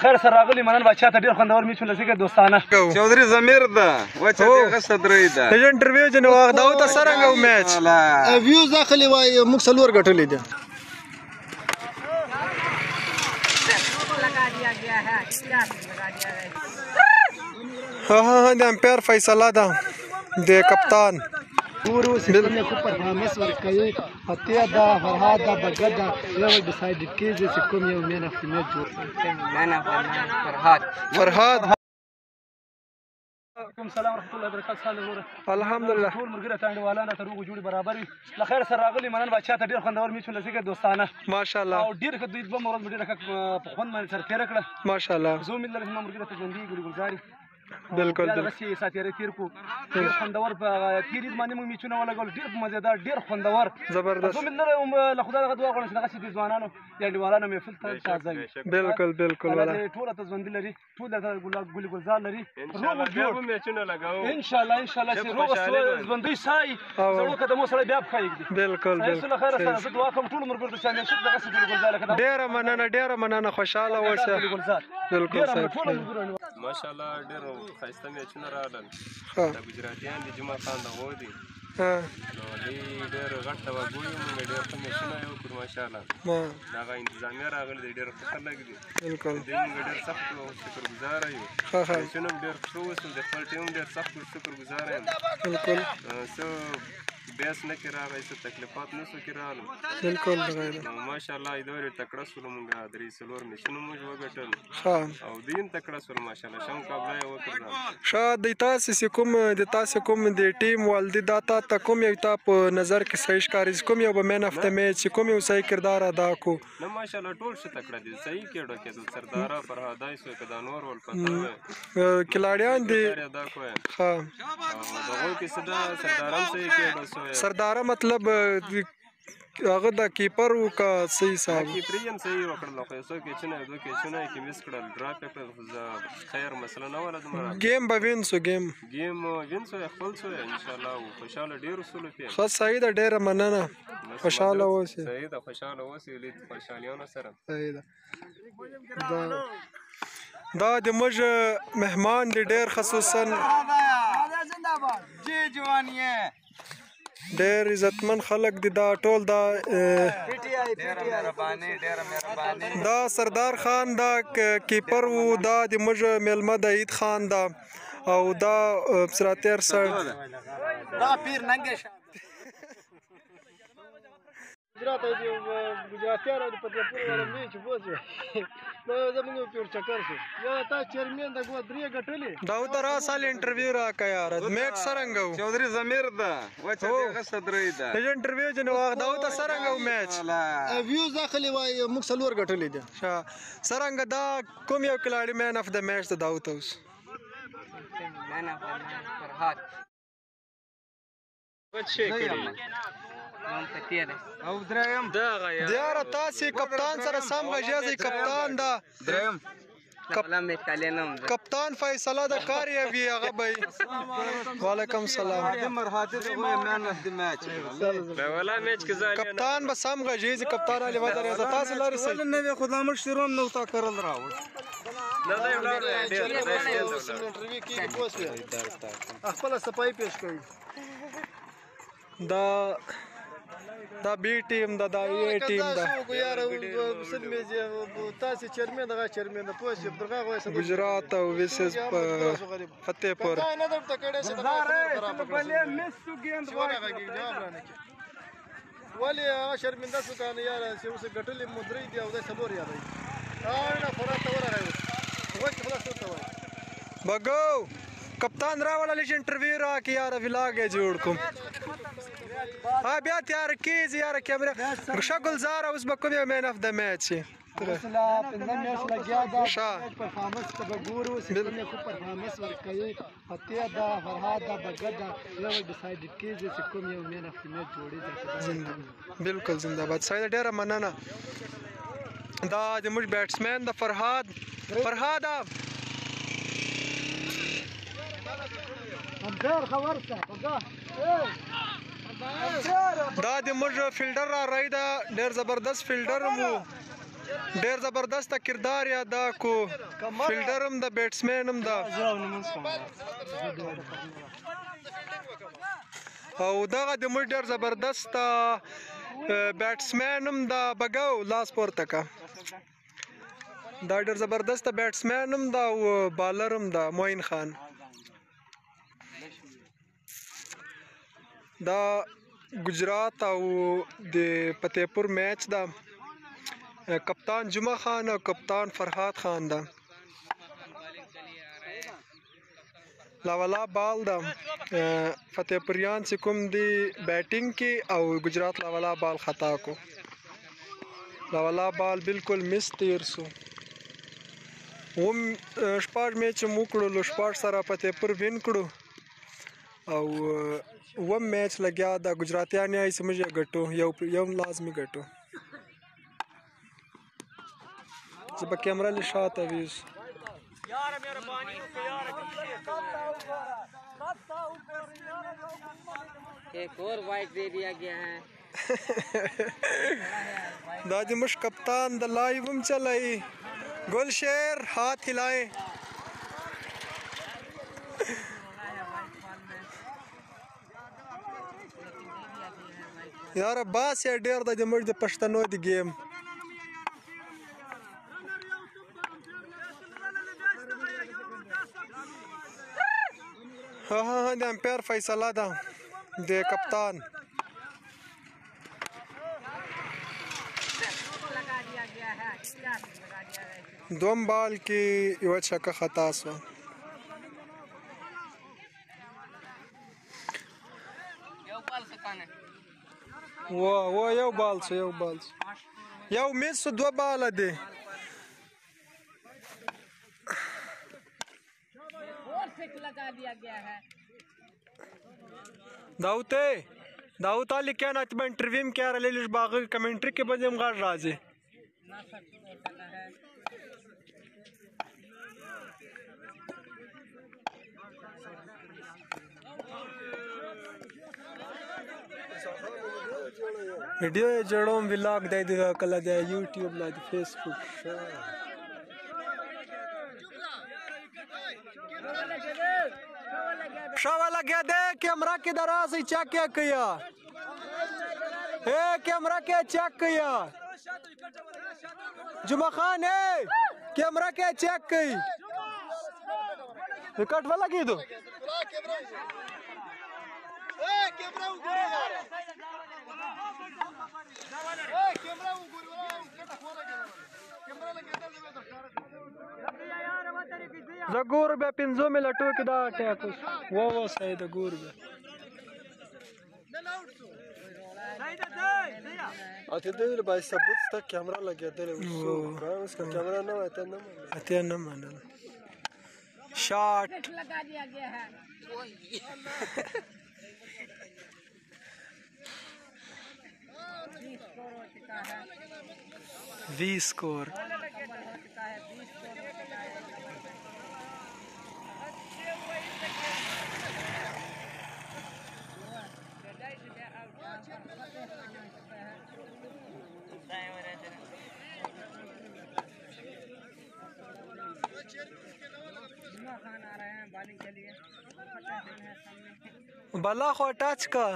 خیر سره راغلی مننه بچا ته ډیر خوندور میچ ولسی کې دوستانه چودري ضمیر ده وچه دغه صدرې ده د انټرویو جن واغ دا او سرنګ میچ ویوز داخلي وای موږ څلور غټلې دي ها د امپیر فیصله ده د کپتان ورو سیستم کو پرفارمنس ورکوي اتیا دا فرهاد دا بغد دا یو ډیسایډ کیږي چې کوم یو مین اف میچ جوړ فرهاد کوم سلام ورحمت الله وبرکاته سلام ورو الحمدلله ټول مرګره تاندوالانه ته روغ جوړي برابر وي لخير سره راغلی مننه بچا ته ډیر خوندور میچ ولسی کې دوستانه ماشاءالله او ډیر خدای په مرز ډیر په خوند باندې سر تیر کړه ماشاءالله زه امید لرم چې مرګره ته ژوندۍ ګل ګلزاري بالکل بالکل ساتيره تیر کو ډیر خوندور په تیر باندې موږ میچونه ولګول ډیر مزیدار ډیر خوندور زبردست زه امید لرم له خدای دغه دعا غواړم چې دغه سي ځوانانو یانډیوالانو محفل ته تازه وي بالکل بالکل ولا ټول ته ژوند لري ټول ته ګل ګلزار لري ان شاء الله بیا هم میچونه لګاو ان شاء الله چې روغ ژوندۍ سای زړه قدمو سره بیا بخایږي بالکل بالکل خیر سره زه دعا کوم ټول مرګ ته چمپیونشپ دغه سي ګل ګلزار لکه ډیر مننه خوشاله اوسه بالکل صحیح ماشاءالله ډیر خاصه میچونه راغلل د ګجراتیان د جمعه خان د غودي نو ډېر غټ توګوي موږ ډېر ښه میچونه یې وکړو ماشاءالله دغه انتظامیه راغلي دی ډېر ښه خلک دي بالکل دوی موږ ډېر سخت شکرګزاره یو میچونه هم ډېر ښه وسول د خپل ټیم ډېر سخت شکرګزاره یم بالکل څه بیس نه کې راغی څه تکلیفات نه سو کې راغلل بالکل ماشاءالله ایدورې تکړه سولو موږ درې څلور میچونه موږ وګټل او دین تکړه سولو ماشاءالله ښه مقابله یې وکړه ښه د تاسې کوم د ټیم والدي دا تا کوم یو تا په نظر کې صحیح ښکاري کوم یو به مین اف د میچ کوم یو صحیح کردار ادا کو نه ماشاءالله ټول ښه تکړه دي صحیح کېدو کېدل سرداره فرهادای سو که دا نور ول پته کلاړیان دي ادا کوی ښه دغه کې سردارم صحیح کېدو سرداره مطلب هغه د کیپر او کا صحیح صاحب کیپرین صحیح وکړل خو یو کې چنه دوه کې چنه کې مس کړل ډراپ کړل خیر مسله نه ولا دمره گیم به وینسو گیم وینسو خپل سو ان شاء الله خوشاله ډیر اصول په خاص صحیح ده ډیر مننه خوشاله اوسه صحیح ده خوشاله اوسه لید خوشالیونه سره صحیح ده دا د موږ مهمان دی ډیر خصوصا جی جوانیه ډیر عزتمن خلک دي دا ټول دا دا سردار خان دا کیپر وو دا د موږ میلمه د عید خان دا او دا سراتیر سر دا پیر ننګش ګجرات دی ګجراتیان د پتلپور ولا میچ بوزي نو زموږ پیور چکر شو یا تا چیرمن د گو درې غټلې دا تر سال انټرویو را کا یار میچ سرنګو چودري ضمیر ده وچه دغه صدرې ده د انټرویو جن واغ دا تر سرنګو میچ ویوز داخلي وای موږ څلور غټلې دي سرنګ دا کوم یو کلاړی مین اف د میچ د داوت اوس مین اف فرهاد وچه کړي او دریم دیار تاسې کپتان سره سم غږیږي کپتان دا دریم کپتان فیصله د کار یې وی هغه به وعلیکم السلام کپتان به سم غږیږي کپتان علي وادر تاسو لاري سره نه خدای مر شروم نو تا کرل راوړ انټرویو کې پوسټ خپل صفای پیش کړي دا بی ټیم دا ای ټیم دا یار مسلمه تاسو چیرمن دغه چیرمن د پوسټ درغه وایي گجرات او ویسز فتحپور نه درته کړه چې دا بلې مسو ګیم ولی شرمنده شو کنه یار چې اوس ګټلې مدري دی او د څلور یاد دی نه فرات ورغی وخت خلاص ته وای بګو کپتان راول علی انټرویو را کی یار ولاګ جوړ کوم بیا تیار کیږي یار کیمرا شګلزار اوس به کوم مین اف د میچ مثلا پنځه میاشتې لګیا دا پرفارمنس ته ګورو سیستم کو پرفارمنس ورکوي اتیا دا فرهاد دا بغد دا یو ډیسایډ کیږي چې کوم یو مین اف میچ جوړي بالکل زنده باد سید ډیره مننه دا د موږ بیټسمن د فرهاد همدار خبر څه دا د موږ فیلډر را رای دا ډیر زبردست فیلډر مو ډېر زبردست کردار یې ادا کو، فیلډر هم ده، بیټسمین هم ده، او دغه د موږ ډېر زبردست بیټسمین هم ده. بګو لاس پورته که، دا ډېر زبردست بیټسمین هم ده او بالر هم ده معین خان. دا گجرات او د فتح پور میچ ده. کپتان جمعه خان او کپتان فرهاد خان ده. لاوالا بال ده. فتح پوریان چې کوم دی بیټینګ کې او گجرات لاوالا بال خطا کو. لاوالا بال بالکل مس تیر سو. شپږ میچ مو کړلو، شپږ سره فتح پور وین کړو او وم میچ لګیا دا گجراتیان یې سمجھ ګټو، یو لازمي ګټو. زه په کیمرا له شاته ویز एक और वाइट दे दिया गया है. دا د مش کپتان د لایو هم چلای. گل شیر ہاتھ ہلائیں. یار باس یا ډیر د موږ د پښتنو دی گیم. ها د امپیر فیصله ده د کپتان. دوم بال کې یو چکه خطا سو. وا یو بال څه یو میس دو بال دی. داوت علی کیا نات میں انٹرویو میں کیا رلیش باغ کمنٹری کے بجے مغار راځي. ویډیو جوړوم ولاګ دی د کله د یوټیوب لا د فیسبوک شاوه لګیا دی. کیمرا کې درازي چک کیا کیا اے کیمرا کې چک کیا جمعه خان اے کیمرا کې چک کړي وکټ ولا کېدو. زه ګور بیا پنځو ملټو کې دا ټیک و صحیح ده ګور بیا اته دې به ثبوت ته کیمرا لګېدل وسو اوس کا کیمرا نه وته نه منل شاٹ لگا دیا گیا ہے. 20 स्कोर. बल्ला को टच का